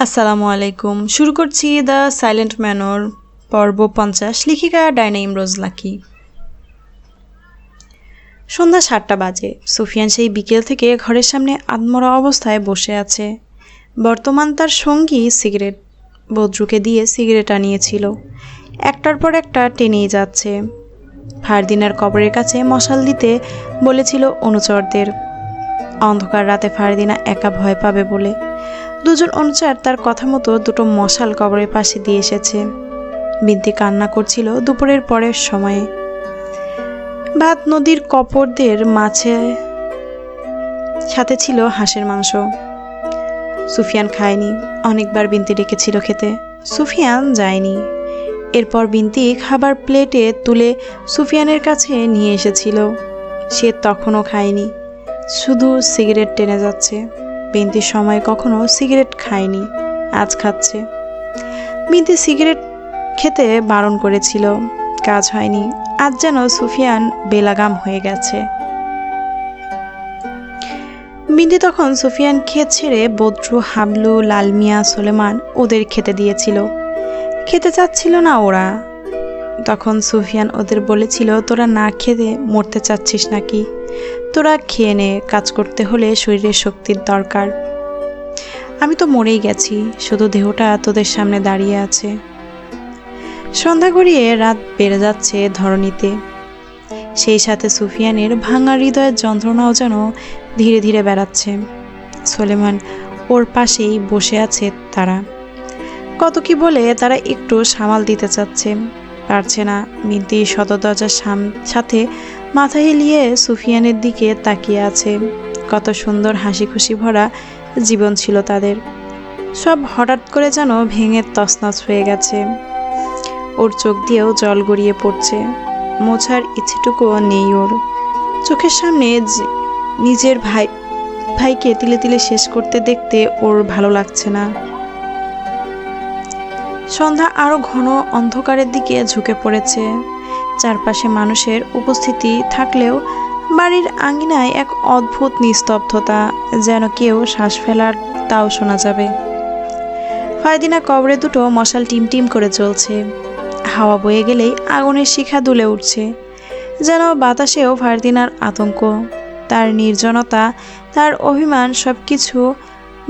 আসসালামু আলাইকুম। শুরু করছি দ্য সাইলেন্ট ম্যানর পর্ব 50, লেখিকা ডায়না ইমরোজ লাকি। সন্ধ্যা 7টা বাজে। সুফিয়ান সেই বিকেল থেকে ঘরের সামনে আধমরা অবস্থায় বসে আছে। বর্তমান তার সঙ্গী সিগারেট বদরুকে দিয়ে সিগারেট আনিয়েছিল। একটার পর একটা টেনেই যাচ্ছে। ফারদিনার কবরের কাছে মশাল দিতে বলেছিল অনুচরদের। অন্ধকার রাতে ফারদিনা একা ভয় পাবে বলে দুজন অনুচর তার কথা মতো দুটো মশাল কবরের পাশে দিয়ে এসেছে। বিন্তি কান্না করছিল দুপুরের পরের সময়ে। ভাত নদীর কপরদের মাছে সাথে ছিল হাঁসের মাংস। সুফিয়ান খায়নি। অনেকবার বিন্তি ডেকেছিল খেতে, সুফিয়ান যায়নি। এরপর বিন্তি খাবার প্লেটে তুলে সুফিয়ানের কাছে নিয়ে এসেছিল। সে তখনও খায়নি, শুধু সিগারেট টেনে যাচ্ছে। বিন্তির সময় কখনো সিগারেট খায়নি, আজ খাচ্ছে। বিন্তি সিগারেট খেতে বারণ করেছিল, কাজ হয়নি। আজ যেন সুফিয়ান বেলাগাম হয়ে গেছে। বিন্তি তখন সুফিয়ান খেত ছেড়ে বদরু, হাবলু, লালমিয়া, সুলেমান ওদের খেতে দিয়েছিল। খেতে চাচ্ছিল না ওরা। তখন সুফিয়ান ওদের বলেছিল, তোরা না খেতে মরতে চাচ্ছিস নাকি? তোরা খেয়ে নে, কাজ করতে হলে শরীরের শক্তির দরকার। আমি তো মরেই গেছি, শুধু দেহটা তোদের সামনে দাঁড়িয়ে আছে। সন্ধ্যা গড়িয়ে রাত বেড়ে যাচ্ছে ধরণীতে। সেই সাথে সুফিয়ানের ভাঙা হৃদয়ের যন্ত্রণাও যেন ধীরে ধীরে বেড়াচ্ছে। সুলেমান ওর পাশেই বসে আছে। তারা কত কি বলে তারা একটু সামাল দিতে চাচ্ছে, পারছে না। বিন্তি সদর দরজার সাথে মাথা হেলিয়ে সুফিয়ানের দিকে তাকিয়ে আছে। কত সুন্দর হাসি খুশি ভরা জীবন ছিল তাদের। সব হঠাৎ করে যেন ভেঙে তছনছ হয়ে গেছে। ওর চোখ দিয়েও জল গড়িয়ে পড়ছে। মোছার ইচ্ছেটুকুও নেই ওর। চোখের সামনে নিজের ভাইকে তিলে তিলে শেষ করতে দেখতে ওর ভালো লাগছে না। সন্ধ্যা আরো ঘন অন্ধকারের দিকে ঝুঁকে পড়েছে। চারপাশে মানুষের উপস্থিতি থাকলেও বাড়ির আঙিনায় এক অদ্ভুত নিস্তব্ধতা, যেন কেউ শ্বাস ফেলার তাও শোনা যাবে। ফারদিনা কবরে দুটো মশাল টিমটিম করে জ্বলছে। হাওয়া বয়ে গেলেই আগুনের শিখা দুলে উঠছে, যেন বাতাসেও ফারদিনার আতঙ্ক, তার নির্জনতা, তার অভিমান সবকিছু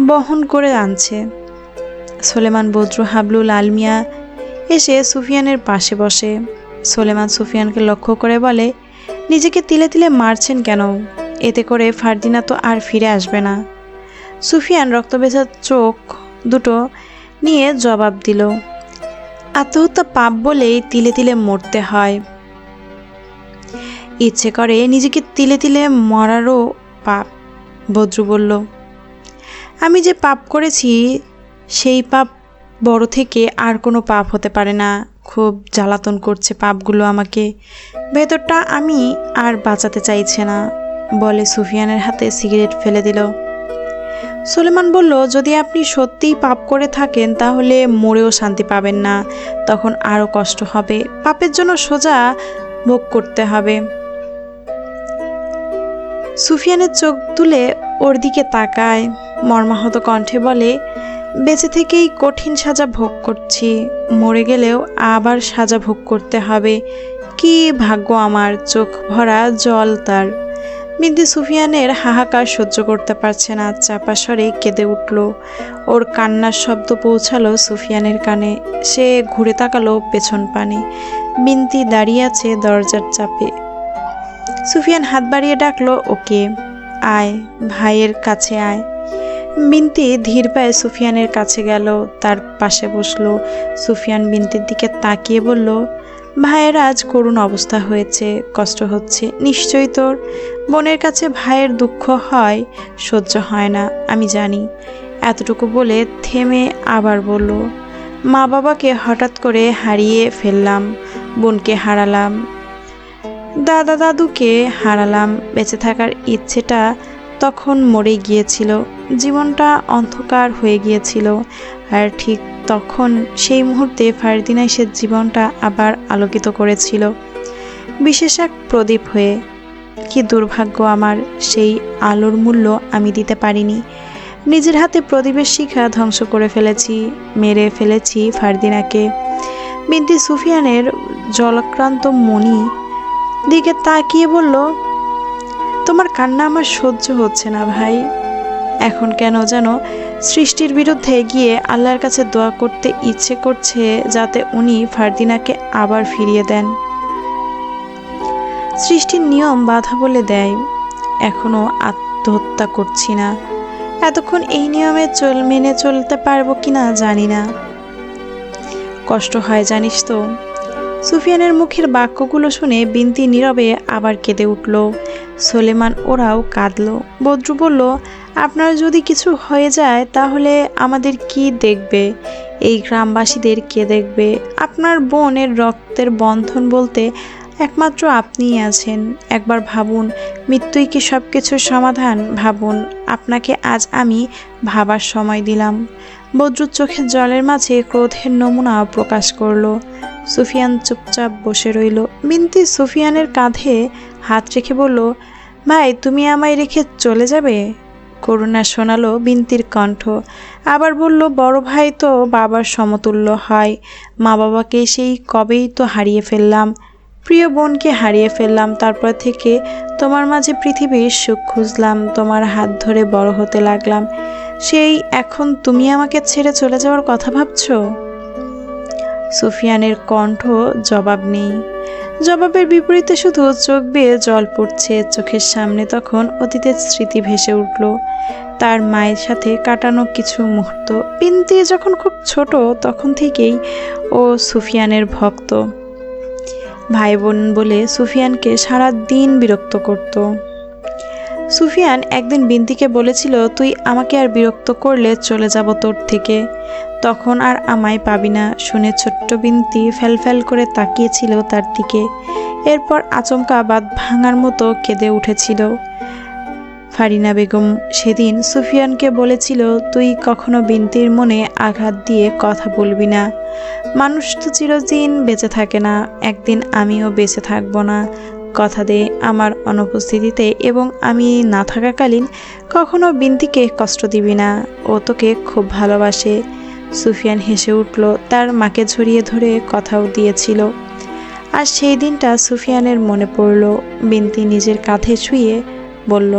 বহন করে আনছে। সুলেমান, বদরু, হাবলু, লালমিয়া এসে সুফিয়ানের পাশে বসে। সুলেমান সুফিয়ানকে লক্ষ্য করে বলে, নিজেকে তিলে তিলে মারছেন কেন? এতে করে ফারদিনা তো আর ফিরে আসবে না। সুফিয়ান রক্তভেজা চোখ দুটো নিয়ে জবাব দিল, আত্মহত্যা পাপ বলেই তিলে তিলে মরতে হয়। ইচ্ছে করে নিজেকে তিলে তিলে মরারও পাপ। বদরু বলল, আমি যে পাপ করেছি সেই পাপ বড় থেকে আর কোনো পাপ হতে পারে না। খুব জ্বালাতন করছে পাপগুলো আমাকে। ভেতরটা আমি আর বাঁচাতে চাইছে না বলে সুফিয়ানের হাতে সিগারেট ফেলে দিল। সুলেমান বলল, যদি আপনি সত্যিই পাপ করে থাকেন তাহলে মরেও শান্তি পাবেন না, তখন আরও কষ্ট হবে। পাপের জন্য সোজা ভোগ করতে হবে। সুফিয়ানের চোখ তুলে ওর দিকে তাকায়, মর্মাহত কণ্ঠে বলে, বেঁচে থেকেই কঠিন সাজা ভোগ করছি, মরে গেলেও আবার সাজা ভোগ করতে হবে। কি ভাগ্য আমার! চোখ ভরা জল তার। বিন্তি সুফিয়ানের হাহাকার সহ্য করতে পারছে না, চাপা স্বরে কেঁদে উঠল। ওর কান্নার শব্দ পৌঁছালো সুফিয়ানের কানে। সে ঘুরে তাকালো পেছন পানে। বিন্তি দাঁড়িয়ে আছে দরজার চাপে। সুফিয়ান হাত বাড়িয়ে ডাকলো, ওকে আয়, ভাইয়ের কাছে আয়। বিন্তি ধীর পায়ে সুফিয়ানের কাছে গেল, তার পাশে বসলো। সুফিয়ান বিন্তির দিকে তাকিয়ে বলল, ভাইয়ের আজ করুণ অবস্থা হয়েছে, কষ্ট হচ্ছে নিশ্চয়ই তোর। বোনের কাছে ভাইয়ের দুঃখ হয়, সহ্য হয় না, আমি জানি। এতটুকু বলে থেমে আবার বলল, মা বাবাকে হঠাৎ করে হারিয়ে ফেললাম, বোনকে হারালাম, দাদা দাদুকে হারালাম। বেঁচে থাকার ইচ্ছেটা তখন মরে গিয়েছিল, জীবনটা অন্ধকার হয়ে গিয়েছিল। আর ঠিক তখন সেই মুহূর্তে ফারদিনা এসে জীবনটা আবার আলোকিত করেছিল, বিশেষ এক প্রদীপ হয়ে। কি দুর্ভাগ্য আমার, সেই আলোর মূল্য আমি দিতে পারিনি। নিজের হাতে প্রদীপের শিখা ধ্বংস করে ফেলেছি, মেরে ফেলেছি ফারদিনাকে। বিনতি সুফিয়ানের জলাক্রান্ত মনি দিকে তাকিয়ে বলল, তোমার কান্না আমার সহ্য হচ্ছে না ভাই। এখন কেন যেন সৃষ্টির বিরুদ্ধে গিয়ে আল্লাহর কাছে দোয়া করতে ইচ্ছে করছে, যাতে উনি ফারদিনাকে আবার ফিরিয়ে দেন। সৃষ্টির নিয়ম বাধা বলে দেয়। এখনো আত্মহত্যা করছি না, এতক্ষণ এই নিয়মে মেনে চলতে পারবো কিনা জানি না। কষ্ট হয় জানিস তো। সুফিয়ানের মুখের বাক্যগুলো শুনে বিনতি নীরবে আবার কেঁদে উঠল। সোলেমান ওরাও কাঁদল। বদরু বলল, আপনার যদি কিছু হয়ে যায় তাহলে আমাদের কি দেখবে? এই গ্রামবাসীদের কে দেখবে? আপনার বোনের রক্তের বন্ধন বলতে একমাত্র আপনিই আছেন। একবার ভাবুন, মৃত্যুই কি সব কিছুর সমাধান? ভাবুন। আপনাকে আজ আমি ভাবার সময় দিলাম। বদরুর চোখের জলের মাঝে ক্রোধের নমুনা প্রকাশ করল। সুফিয়ান চুপচাপ বসে রইল। বিনতি সুফিয়ানের কাঁধে হাত রেখে বলল, ভাই তুমি আমায় রেখে চলে যাবে? করুণা শোনালো বিনতির কণ্ঠ। আবার বলল, বড় ভাই তো বাবার সমতুল্য হয়। মা বাবাকে সেই কবেই তো হারিয়ে ফেললাম, প্রিয় বোনকে হারিয়ে ফেললাম। তারপর থেকে তোমার মাঝে পৃথিবীর সুখ খুঁজলাম, তোমার হাত ধরে বড় হতে লাগলাম। সেই এখন তুমি আমাকে ছেড়ে চলে যাওয়ার কথা ভাবছো? সুফিয়ানের কণ্ঠ জবাব নেই। জবাবের বিপরীতে শুধু চোখ বেয়ে জল পড়ছে। চোখের সামনে তখন অতীতের স্মৃতি ভেসে উঠল, তার মায়ের সাথে কাটানো কিছু মুহূর্ত। বিনতি যখন খুব ছোট তখন থেকেই ও সুফিয়ানের ভক্ত। ভাই বোন বলে সুফিয়ানকে সারা দিন বিরক্ত করত। সুফিয়ান একদিন বিনতিকে বলেছিল, তুই আমাকে আর বিরক্ত করলে চলে যাব তোর থেকে, তখন আর আমায় পাবি না। শুনে ছোট্ট বিনতি ফ্যালফ্যাল করে তাকিয়েছিল তার দিকে। এরপর আচমকা বাঁধ ভাঙার মতো কেঁদে উঠেছিল। ফারিনা বেগম সেদিন সুফিয়ানকে বলেছিল, তুই কখনো বিনতির মনে আঘাত দিয়ে কথা বলবি না। মানুষ তো চিরদিন বেঁচে থাকে না, একদিন আমিও বেঁচে থাকবো না। কথা দে আমার অনুপস্থিতিতে এবং আমি না থাকাকালীন কখনো বিনতিকে কষ্ট দিবি না। ও তোকে খুব ভালোবাসে। সুফিয়ান হেসে উঠল। তার মাকে জড়িয়ে ধরে কথাও দিয়েছিল। আর সেই দিনটা সুফিয়ানের মনে পড়ল। বিনতি নিজের কাঁধে শুয়ে বলল,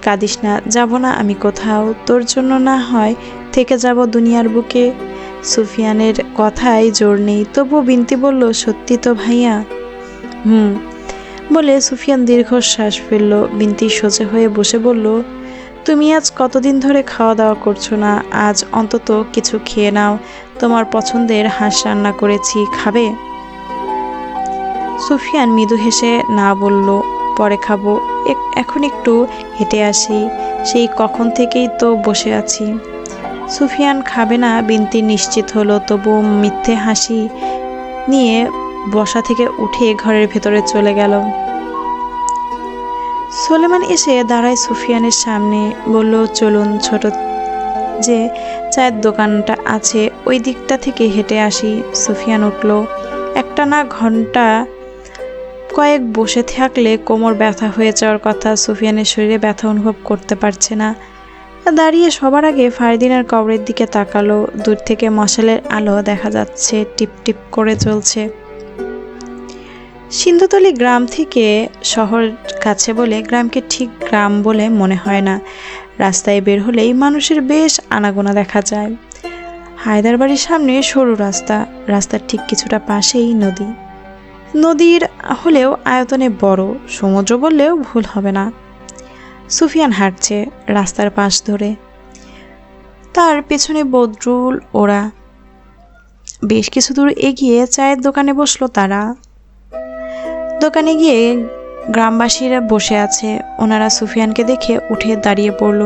কাঁদিস না, যাব না আমি কোথাও, তোর জন্য না হয় থেকে যাব দুনিয়ার বুকে। সুফিয়ানের কথায় জোর নেই, তবু বিনতি বলল, সত্যি তো ভাইয়া? বলে সুফিয়ান দীর্ঘশ্বাস ফেলল। বিনতি সোজা হয়ে বসে বলল, তুমি আজ কতদিন ধরে খাওয়া দাওয়া করছো না? আজ অন্তত কিছু খেয়ে নাও, তোমার পছন্দের হাঁস রান্না করেছি, খাবে? সুফিয়ান মৃদু হেসে না বলল, পরে খাবো, এখন একটু হেঁটে আসি, সেই কখন থেকেই তো বসে আছি। সুফিয়ান খাবে না বিনতি নিশ্চিত হলো, তবু মিথ্যে হাসি নিয়ে বসা থেকে উঠে ঘরের ভেতরে চলে গেল। সোলেমান এসে দাঁড়ায় সুফিয়ানের সামনে। বলল, চলুন, ছোট যে চায়ের দোকানটা আছে ওই দিকটা থেকে হেঁটে আসি। সুফিয়ান উঠল। একটানা ঘন্টা কয়েক বসে থাকলে কোমর ব্যথা হয়ে যাওয়ার কথা। সুফিয়ানের শরীরে ব্যথা অনুভব করতে পারছে না। দাঁড়িয়ে সবার আগে ফারদিনার কবরের দিকে তাকালো। দূর থেকে মশালের আলো দেখা যাচ্ছে, টিপ টিপ করে জ্বলছে। সিন্ধুতলি গ্রাম থেকে শহর কাছে বলে গ্রামকে ঠিক গ্রাম বলে মনে হয় না। রাস্তায় বের হলেই মানুষের বেশ আনাগোনা দেখা যায়। হায়দার বাড়ির সামনে সরু রাস্তা, রাস্তার ঠিক কিছুটা পাশেই নদী। নদীর হলেও আয়তনে বড়, সমুদ্র বললেও ভুল হবে না। সুফিয়ান হাঁটছে রাস্তার পাশ ধরে, তার পেছনে বদরুল ওরা। বেশ কিছু দূর এগিয়ে চায়ের দোকানে বসলো তারা। দোকানে গিয়ে গ্রামবাসীরা বসে আছে। ওনারা সুফিয়ানকে দেখে উঠে দাঁড়িয়ে পড়ল।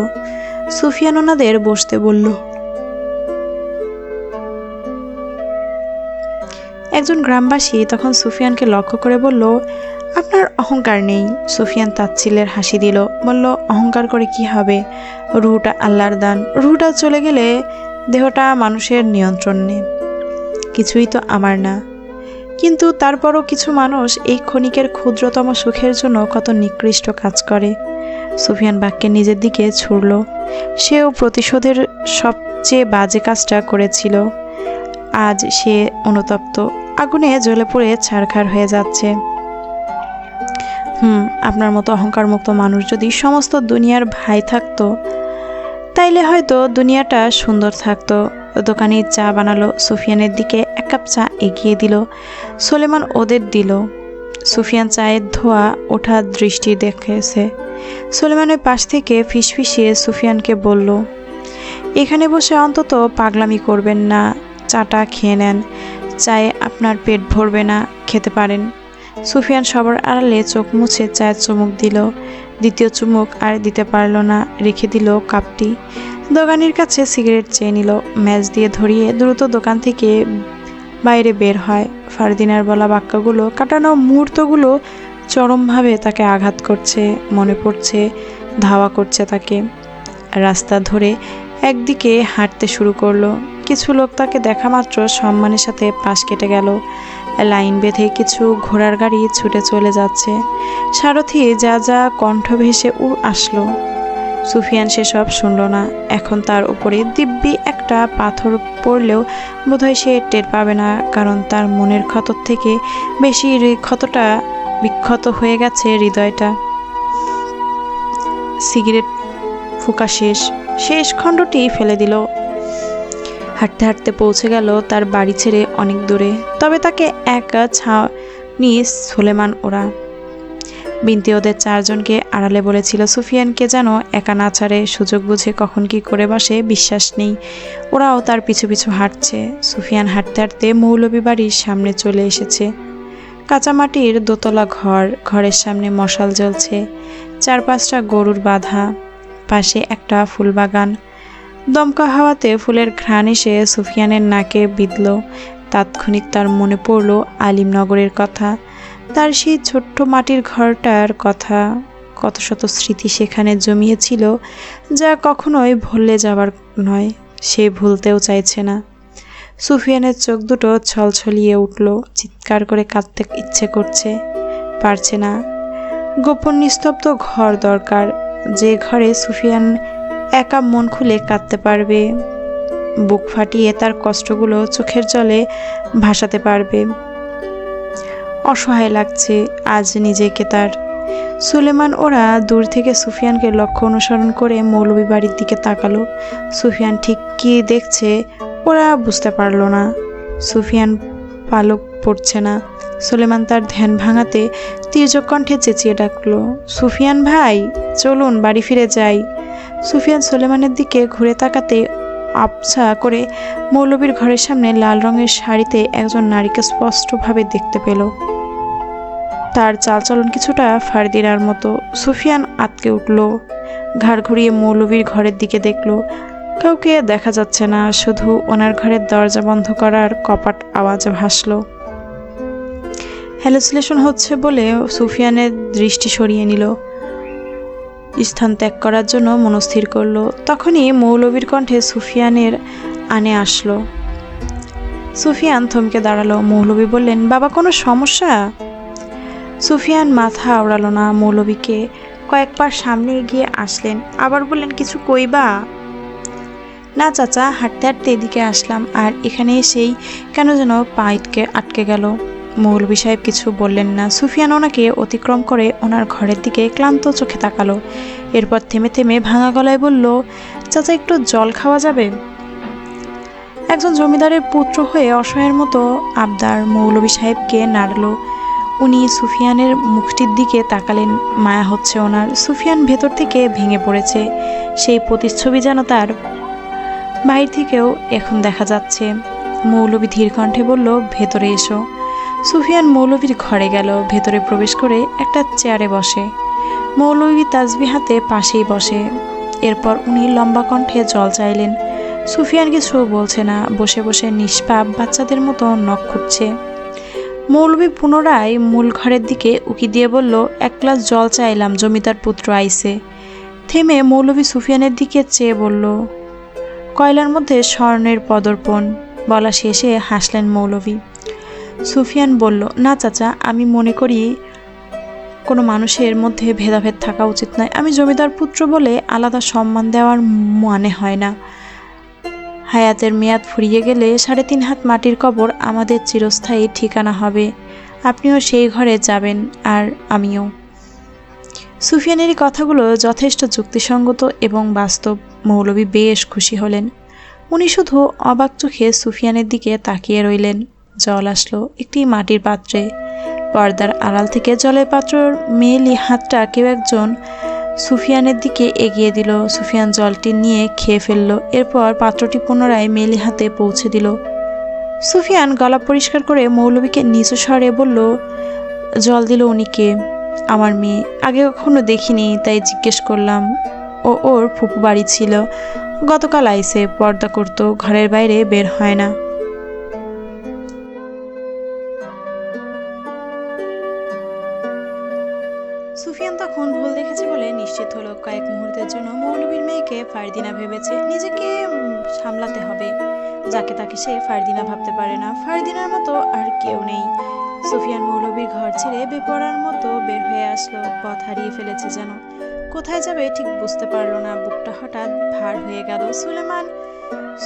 সুফিয়ান ওনাদের বসতে বলল। একজন গ্রামবাসী তখন সুফিয়ানকে লক্ষ্য করে বলল, আপনার অহংকার নেই? সুফিয়ান তাচ্ছিল্যের হাসি দিল, বলল, অহংকার করে কি হবে? রুহটা আল্লাহর দান, রুহটা চলে গেলে দেহটা মানুষের নিয়ন্ত্রণে, কিছুই তো আমার না। কিন্তু তারপরও কিছু মানুষ এই ক্ষণিকের ক্ষুদ্রতম সুখের জন্য কত নিকৃষ্ট কাজ করে। সুফিয়ান বাঘকে নিজের দিকে ছুড়ল। সেও প্রতিশোধের সবচেয়ে বাজে কাজটা করেছিল। আজ সে অনুতপ্ত, আগুনে জ্বলে পড়ে ছারখার হয়ে যাচ্ছে। আপনার মতো অহংকার মুক্ত মানুষ যদি সমস্ত দুনিয়ার ভাই থাকতো, তাইলে হয়তো দুনিয়াটা সুন্দর থাকতো। দোকানি চা বানালো, সুফিয়ানের দিকে এক কাপ চা এগিয়ে দিল। সুলেমান ওদের দিল। সুফিয়ান চায়ের ধোয়া ওঠা দৃষ্টি দেখেছে। সুলেমানের পাশ থেকে ফিসফিসিয়ে সুফিয়ানকে বলল, এখানে বসে অন্তত পাগলামি করবেন না, চাটা খেয়ে নেন। চায়ে আপনার পেট ভরবে না, খেতে পারেন। সুফিয়ান সবার আড়ালে চোখ মুছে চায়ের চুমুক দিল। দ্বিতীয় চুমুক আর দিতে পারল না, রেখে দিল কাপটি। দোকানির কাছে সিগারেট চেয়ে নিল, ম্যাচ দিয়ে ধরিয়ে দ্রুত দোকান থেকে বাইরে বের হয়। ফারদিনার বলা বাক্যগুলো, কাটানো মুহূর্তগুলো চরমভাবে তাকে আঘাত করছে। মনে পড়ছে, ধাওয়া করছে তাকে। রাস্তা ধরে একদিকে হাঁটতে শুরু করলো। কিছু লোক তাকে দেখা মাত্র সম্মানের সাথে পাশ কেটে গেল। লাইন বেঁধে কিছু ঘোড়ার গাড়ি ছুটে চলে যাচ্ছে। সারথি যা যা কণ্ঠ ভেসে আসলো। সুফিয়ান সেসব শুনল না। এখন তার উপরে দিব্যি একটা পাথর পড়লেও বোধহয় সে টের পাবে না, কারণ তার মনের ক্ষতর থেকে বেশি ক্ষতটা বিক্ষত হয়ে গেছে হৃদয়টা। সিগারেট ফুকা শেষ খণ্ডটি ফেলে দিল। হাঁটতে হাঁটতে পৌঁছে গেল তার বাড়ি ছেড়ে অনেক দূরে। তবে তাকে একা ছাউনি সুলেমান ওরা। বিনতি ওদের চারজনকে আড়ালে বলেছিল সুফিয়ানকে যেন একা না ছাড়ে। সুযোগ বুঝে কখন কি করে বসে বিশ্বাস নেই। ওরাও তার পিছু পিছু হাঁটছে। সুফিয়ান হাঁটতে হাঁটতে মৌলভী বাড়ির সামনে চলে এসেছে। কাঁচামাটির দোতলা ঘর, ঘরের সামনে মশাল জ্বলছে। 4-5টা গরুর বাঁধা, পাশে একটা ফুলবাগান। দমকা হাওয়াতে ফুলের ঘ্রাণ এসে সুফিয়ানের নাকে বিঁধল। তাৎক্ষণিক তার মনে পড়ল আলিমনগরের কথা, তার সেই ছোট্ট মাটির ঘরটার কথা। কত শত স্মৃতি সেখানে জমিয়েছিল, যা কখনোই ভুলে যাবার নয়। সে ভুলতেও চাইছে না। সুফিয়ানের চোখ দুটো ছলছলিয়ে উঠল। চিৎকার করে কাঁদতে ইচ্ছে করছে, পারছে না। গোপন নিস্তব্ধ ঘর দরকার, যে ঘরে সুফিয়ান একা মন খুলে কাঁদতে পারবে, বুক ফাটিয়ে তার কষ্টগুলো চোখের জলে ভাসাতে পারবে। অসহায় লাগছে আজ নিজেকে তার। সুলেমান ওরা দূর থেকে সুফিয়ানকে লক্ষ্য অনুসরণ করে মৌলভী বাড়ির দিকে তাকালো। সুফিয়ান ঠিক কি দেখছে ওরা বুঝতে পারল না। সুফিয়ান পালক পড়ছে না। সুলেমান তার ধ্যান ভাঙাতে তীর্যক কণ্ঠে চেঁচিয়ে ডাকলো, সুফিয়ান ভাই, চলুন বাড়ি ফিরে যাই। সুফিয়ান সুলেমানের দিকে ঘুরে তাকাতে আবছা করে মৌলভীর ঘরের সামনে লাল রঙের শাড়িতে একজন নারীকে স্পষ্টভাবে দেখতে পেল। তার চালচলন কিছুটা ফারদিনার মতো। সুফিয়ান আঁতকে উঠল। ঘাড় ঘুরিয়ে মৌলভীর ঘরের দিকে দেখল। কাউকে দেখা যাচ্ছে না, শুধু ওনার ঘরের দরজা বন্ধ করার কপাট আওয়াজ ভাসল। হ্যালুসিনেশন হচ্ছে বলে সুফিয়ানের দৃষ্টি সরিয়ে নিল। স্থান ত্যাগ করার জন্য মনস্থির করল। তখনই মৌলভীর কণ্ঠে সুফিয়ানের আনে আসলো। সুফিয়ান থমকে দাঁড়ালো। মৌলভী বললেন, বাবা কোনো সমস্যা? সুফিয়ান মাথা আওড়ালো না। মৌলভীকে কয়েকবার সামনে এগিয়ে আসলেন, আবার বললেন, কিছু কইবা? না চাচা, হাঁটতে হাঁটতে এদিকে আসলাম, আর এখানে এসেই কেন যেন পা আটকে গেল। মৌলভী সাহেব কিছু বললেন না। সুফিয়ান ওনাকে অতিক্রম করে ওনার ঘরের দিকে ক্লান্ত চোখে তাকালো। এরপর থেমে থেমে ভাঙা গলায় বলল, চাচা একটু জল খাওয়া যাবে? একজন জমিদারের পুত্র হয়ে অসহায়ের মতো আবদার মৌলভী সাহেবকে নাড়ল। উনি সুফিয়ানের মুখটির দিকে তাকালেন। মায়া হচ্ছে ওনার। সুফিয়ান ভেতর থেকে ভেঙে পড়েছে। সেই প্রতিচ্ছবি যেন তার বাইরে থেকেও এখন দেখা যাচ্ছে। মৌলভী ধীর কণ্ঠে বলল, ভেতরে এসো। সুফিয়ান মৌলভীর ঘরে গেল। ভেতরে প্রবেশ করে একটা চেয়ারে বসে। মৌলভী তাসবিহ হাতে পাশেই বসে। এরপর উনি লম্বা কণ্ঠে জল চাইলেন। সুফিয়ান কিছু বলছে না, বসে বসে নিষ্পাপ বাচ্চাদের মতো নখ খুঁটছে। মৌলভী পুনরায় মূল ঘরের দিকে উকি দিয়ে বলল, এক গ্লাস জল চাইলাম, জমিদার পুত্র আইছে। থেমে মৌলভী সুফিয়ানের দিকে চেয়ে বলল, কয়লার মধ্যে স্বর্ণের পদর্পণ। বলা শেষে হাসলেন মৌলভী। সুফিয়ান বলল, না চাচা, আমি মনে করি কোনো মানুষের মধ্যে ভেদাভেদ থাকা উচিত নয়। আমি জমিদার পুত্র বলে আলাদা সম্মান দেওয়ার মানে হয় না। হায়াতের মেয়াদ ফুরিয়ে গেলে 3.5 হাত মাটির কবর আমাদের চিরস্থায়ী ঠিকানা হবে। আপনিও সেই ঘরে যাবেন, আর আমিও। সুফিয়ানের এই কথাগুলো যথেষ্ট যুক্তিসঙ্গত এবং বাস্তব। মৌলভী বেশ খুশি হলেন। উনি শুধু অবাক চোখে সুফিয়ানের দিকে তাকিয়ে রইলেন। জল আসলো একটি মাটির পাত্রে। পর্দার আড়াল থেকে জলের পাত্রর মেয়েলি হাতটা কেউ একজন সুফিয়ানের দিকে এগিয়ে দিল। সুফিয়ান জলটি নিয়ে খেয়ে ফেলল। এরপর পাত্রটি পুনরায় মেয়েলি হাতে পৌঁছে দিল। সুফিয়ান গলা পরিষ্কার করে মৌলভীকে নিচু স্বরে বলল, জল দিল উনি কে? আমার মেয়ে। আগে কখনো দেখিনি, তাই জিজ্ঞেস করলাম। ওর ফুপু বাড়ি ছিল, গতকাল আইসে। পর্দা করতো, ঘরের বাইরে বের হয় না। সুফিয়ান তখন ভুল দেখেছে বলে নিশ্চিত হলো। কয়েক মুহূর্তের জন্য মৌলভীর মেয়েকে ফারদিনা ভেবেছে। নিজেকে সামলাতে হবে। যাকে তাকে সে ফারদিনা ভাবতে পারে না। ফারদিনার মতো আর কেউ নেই। সুফিয়ান মৌলভীর ঘর ছেড়ে বেপরার মতো বের হয়ে আসলো। পথ হারিয়ে ফেলেছে যেন। কোথায় যাবে ঠিক বুঝতে পারলো না। বুকটা হঠাৎ ভার হয়ে গেল।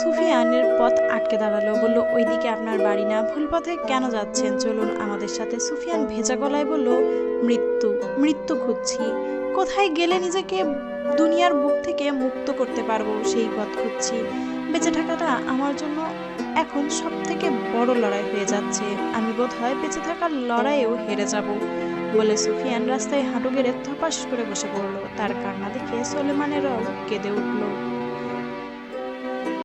সুফিয়ানের পথ আটকে দাঁড়ালো। বলল, ওইদিকে আপনার বাড়ি না, ভুল পথে কেন যাচ্ছেন? চলুন আমাদের সাথে। সুফিয়ান ভেজা গলায় বলল, মৃত্যু খুঁজছি। কোথায় গেলে নিজেকে দুনিয়ার বুক থেকে মুক্ত করতে পারবো সেই পথ খুঁজছি। বেঁচে থাকাটা আমার জন্য এখন সব থেকে বড় লড়াই হয়ে যাচ্ছে। আমি বোধহয় বেঁচে থাকার লড়াইয়েও হেরে যাব বলে সুফিয়ান রাস্তায় হাঁটু গেড়ে ধপাস করে বসে পড়ল। তার কান্না দেখে সোলেমানেরও কেঁদে উঠল।